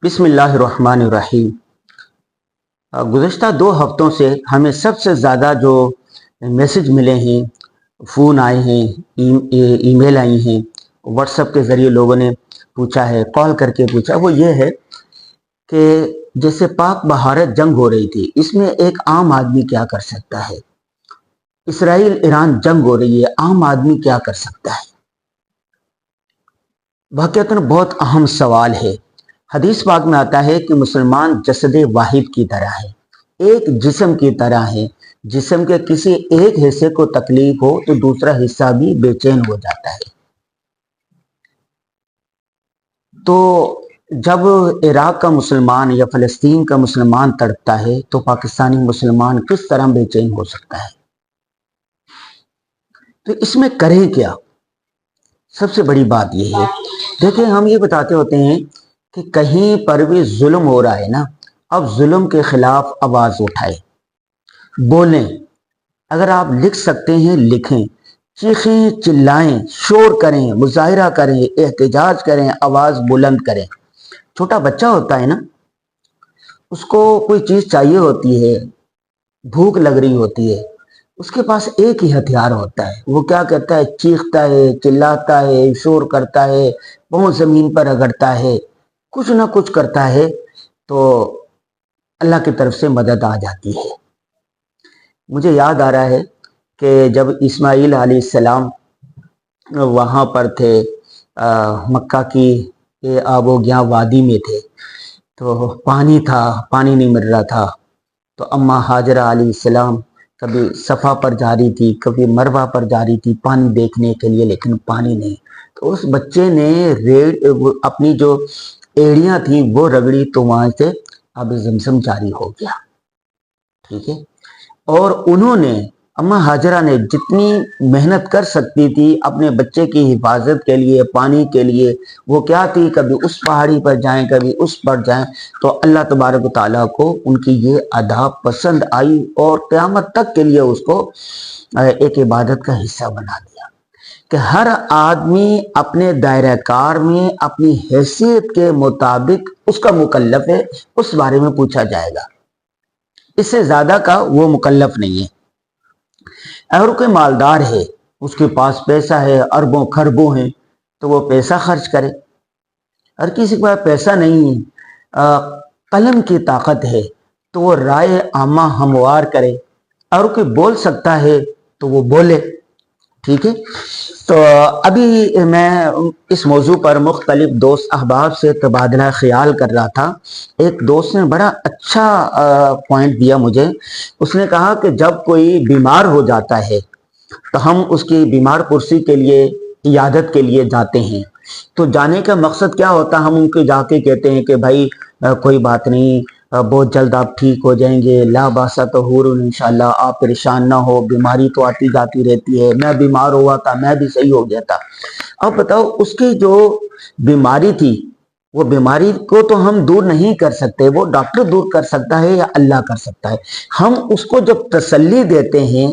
بسم اللہ الرحمن الرحیم۔ گزشتہ 2 ہفتوں سے ہمیں سب سے زیادہ جو میسج ملے ہیں، فون آئے ہیں، ای میل آئی ہیں، واٹس ایپ کے ذریعے لوگوں نے پوچھا ہے، کال کر کے پوچھا، وہ یہ ہے کہ جیسے پاک بھارت جنگ ہو رہی تھی، اس میں ایک عام آدمی کیا کر سکتا ہے؟ اسرائیل ایران جنگ ہو رہی ہے، عام آدمی کیا کر سکتا ہے؟ واقعتاً بہت اہم سوال ہے۔ حدیث پاک میں آتا ہے کہ مسلمان جسد واحد کی طرح ہے، ایک جسم کی طرح ہے۔ جسم کے کسی ایک حصے کو تکلیف ہو تو دوسرا حصہ بھی بے چین ہو جاتا ہے۔ تو جب عراق کا مسلمان یا فلسطین کا مسلمان تڑپتا ہے تو پاکستانی مسلمان کس طرح بے چین ہو سکتا ہے؟ تو اس میں کریں کیا؟ سب سے بڑی بات یہ ہے، دیکھیں ہم یہ بتاتے ہوتے ہیں کہ کہیں پر بھی ظلم ہو رہا ہے نا، اب ظلم کے خلاف آواز اٹھائے، بولیں۔ اگر آپ لکھ سکتے ہیں لکھیں، چیخیں، چلائیں، شور کریں، مظاہرہ کریں، احتجاج کریں، آواز بلند کریں۔ چھوٹا بچہ ہوتا ہے نا، اس کو کوئی چیز چاہیے ہوتی ہے، بھوک لگ رہی ہوتی ہے، اس کے پاس ایک ہی ہتھیار ہوتا ہے، وہ کیا کرتا ہے؟ چیختا ہے، چلاتا ہے، شور کرتا ہے، پاؤں زمین پر رگڑتا ہے، کچھ نہ کچھ کرتا ہے، تو اللہ کی طرف سے مدد آ جاتی ہے۔ مجھے یاد آ رہا ہے کہ جب اسماعیل علیہ السلام وہاں پر تھے، مکہ کی آب و گیا وادی میں تھے، تو پانی تھا، پانی نہیں مل رہا تھا، تو اماں ہاجرہ علیہ السلام کبھی صفا پر جا رہی تھی، کبھی مروہ پر جا رہی تھی پانی دیکھنے کے لیے، لیکن پانی نہیں۔ تو اس بچے نے اپنی جو ایڑیاں تھیں وہ رگڑی، تو وہاں سے آب زمزم جاری ہو گیا۔ ٹھیک ہے، اور انہوں نے، اماں ہاجرہ نے جتنی محنت کر سکتی تھی اپنے بچے کی حفاظت کے لیے، پانی کے لیے، وہ کیا تھی، کبھی اس پہاڑی پر جائیں، کبھی اس پر جائیں، تو اللہ تبارک و تعالیٰ کو ان کی یہ ادا پسند آئی اور قیامت تک کے لیے اس کو ایک عبادت کا حصہ بنا دیا کہ ہر آدمی اپنے دائرہ کار میں اپنی حیثیت کے مطابق اس کا مکلف ہے، اس بارے میں پوچھا جائے گا، اس سے زیادہ کا وہ مکلف نہیں ہے۔ اگر کوئی مالدار ہے، اس کے پاس پیسہ ہے، اربوں خربوں ہیں، تو وہ پیسہ خرچ کرے۔ اگر کسی کے پاس پیسہ نہیں ہے، قلم کی طاقت ہے، تو وہ رائے عامہ ہموار کرے۔ اور کوئی بول سکتا ہے تو وہ بولے۔ ٹھیک ہے، تو ابھی میں اس موضوع پر مختلف دوست احباب سے تبادلہ خیال کر رہا تھا۔ ایک دوست نے بڑا اچھا پوائنٹ دیا مجھے۔ اس نے کہا کہ جب کوئی بیمار ہو جاتا ہے تو ہم اس کی بیمار پرسی کے لیے، عیادت کے لیے جاتے ہیں، تو جانے کا مقصد کیا ہوتا ہے؟ ہم ان کو جا کے کہتے ہیں کہ بھائی کوئی بات نہیں، بہت جلد آپ ٹھیک ہو جائیں گے، لا باسا طہور انشاءاللہ، آپ پریشان نہ ہو، بیماری تو آتی جاتی رہتی ہے، میں بیمار ہوا تھا، میں بھی صحیح ہو گیا تھا۔ اب بتاؤ، اس کی جو بیماری تھی، وہ بیماری کو تو ہم دور نہیں کر سکتے، وہ ڈاکٹر دور کر سکتا ہے یا اللہ کر سکتا ہے۔ ہم اس کو جب تسلی دیتے ہیں،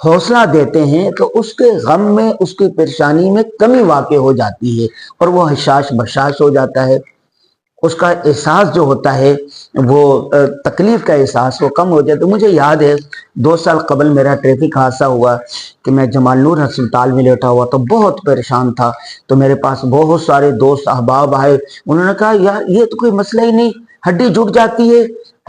حوصلہ دیتے ہیں، تو اس کے غم میں، اس کی پریشانی میں کمی واقع ہو جاتی ہے اور وہ حشاش بشاش ہو جاتا ہے۔ اس کا احساس جو ہوتا ہے، وہ تکلیف کا احساس، وہ کم ہو جائے۔ تو مجھے یاد ہے 2 سال قبل میرا ٹریفک حادثہ ہوا کہ میں جمال نور ہسپتال میں لیٹا ہوا تو بہت پریشان تھا۔ تو میرے پاس بہت سارے دوست احباب آئے، انہوں نے کہا یار یہ تو کوئی مسئلہ ہی نہیں، ہڈی جٹ جاتی ہے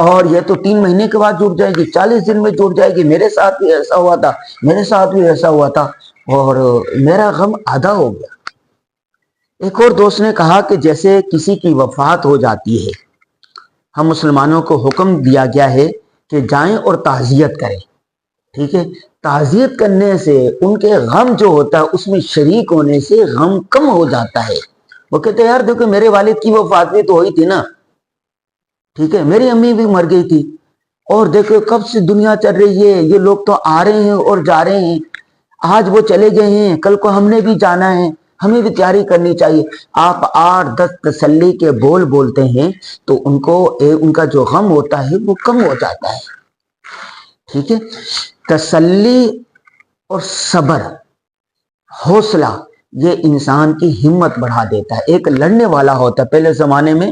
اور یہ تو 3 مہینے کے بعد جٹ جائے گی، 40 دن میں جٹ جائے گی، میرے ساتھ بھی ایسا ہوا تھا، میرے ساتھ بھی ایسا ہوا تھا، اور میرا غم آدھا ہو گیا۔ ایک اور دوست نے کہا کہ جیسے کسی کی وفات ہو جاتی ہے، ہم مسلمانوں کو حکم دیا گیا ہے کہ جائیں اور تعزیت کریں۔ ٹھیک ہے، تعزیت کرنے سے ان کے غم جو ہوتا ہے اس میں شریک ہونے سے غم کم ہو جاتا ہے۔ وہ کہتے ہیں یار دیکھو میرے والد کی وفات بھی تو ہوئی تھی نا، ٹھیک ہے، میری امی بھی مر گئی تھی، اور دیکھو کب سے دنیا چل رہی ہے، یہ لوگ تو آ رہے ہیں اور جا رہے ہیں، آج وہ چلے گئے ہیں، کل کو ہم نے بھی جانا ہے، ہمیں بھی تیاری کرنی چاہیے۔ آپ 8-10 تسلی کے بول بولتے ہیں تو ان کا جو غم ہوتا ہے وہ کم ہو جاتا ہے۔ ٹھیک ہے، تسلی اور صبر، حوصلہ، یہ انسان کی ہمت بڑھا دیتا ہے۔ ایک لڑنے والا ہوتا ہے، پہلے زمانے میں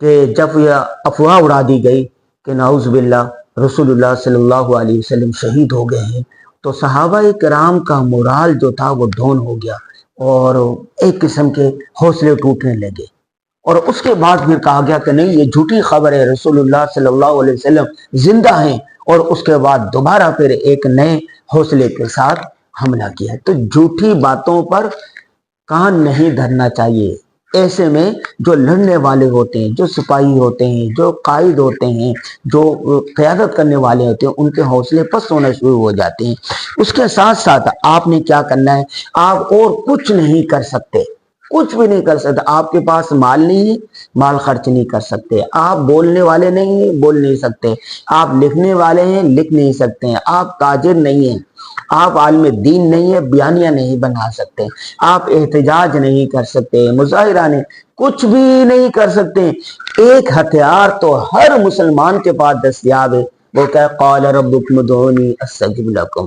کہ جب یہ افواہ اڑا دی گئی کہ نعوذ باللہ رسول اللہ صلی اللہ علیہ وسلم شہید ہو گئے ہیں، تو صحابہ کرام کا مورال جو تھا وہ ڈاؤن ہو گیا اور ایک قسم کے حوصلے ٹوٹنے لگے۔ اور اس کے بعد پھر کہا گیا کہ نہیں، یہ جھوٹی خبر ہے، رسول اللہ صلی اللہ علیہ وسلم زندہ ہیں، اور اس کے بعد دوبارہ پھر ایک نئے حوصلے کے ساتھ حملہ کیا۔ تو جھوٹی باتوں پر کان نہیں دھرنا چاہیے۔ ایسے میں جو لڑنے والے ہوتے ہیں، جو سپاہی ہوتے ہیں، جو قائد ہوتے ہیں، جو قیادت کرنے والے ہوتے ہیں، ان کے حوصلے پست ہونا شروع ہو جاتے ہیں۔ اس کے ساتھ ساتھ آپ نے کیا کرنا ہے، آپ اور کچھ نہیں کر سکتے، کچھ بھی نہیں کر سکتے۔ آپ کے پاس مال نہیں ہے، مال خرچ نہیں کر سکتے۔ آپ بولنے والے نہیں ہیں، بول نہیں سکتے۔ آپ لکھنے والے ہیں، لکھ نہیں سکتے ہیں۔ آپ تاجر نہیں ہیں، آپ عالم دین نہیں ہے، بیانیہ نہیں بنا سکتے۔ آپ احتجاج نہیں کر سکتے، مظاہرہ نہیں، کچھ بھی نہیں کر سکتے۔ ایک ہتھیار تو ہر مسلمان کے پاس دستیاب ہے، وہ کہ قال ربکم ادعونی استجب لکم۔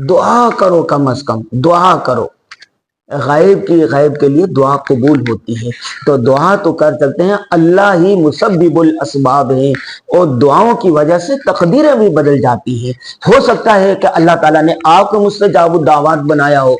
دعا کرو، کم از کم دعا کرو۔ غائب کے لیے دعا قبول ہوتی ہے، تو دعا تو کر سکتے ہیں، اللہ ہی مسبب الاسباب ہے، اور دعاؤں کی وجہ سے تقدیریں بھی بدل جاتی ہیں۔ ہو سکتا ہے کہ اللہ تعالیٰ نے آپ کو مستجاب الدعوات بنایا ہو۔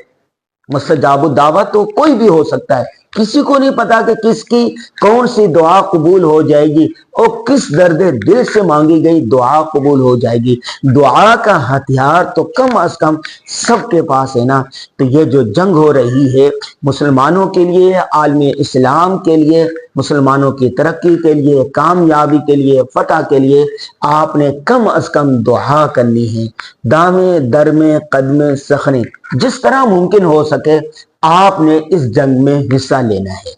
مستجاب الدعوت تو کوئی بھی ہو سکتا ہے، کسی کو نہیں پتا کہ کس کی کون سی دعا قبول ہو جائے گی اور کس درد دل سے مانگی گئی دعا قبول ہو جائے گی۔ دعا کا ہتھیار تو کم از کم سب کے پاس ہے نا۔ تو یہ جو جنگ ہو رہی ہے مسلمانوں کے لیے، عالم اسلام کے لیے، مسلمانوں کی ترقی کے لیے، کامیابی کے لیے، فتح کے لیے، آپ نے کم از کم دعا کرنی ہے۔ دامے درمے قدمے سخنے، جس طرح ممکن ہو سکے آپ نے اس جنگ میں حصہ لینا ہے۔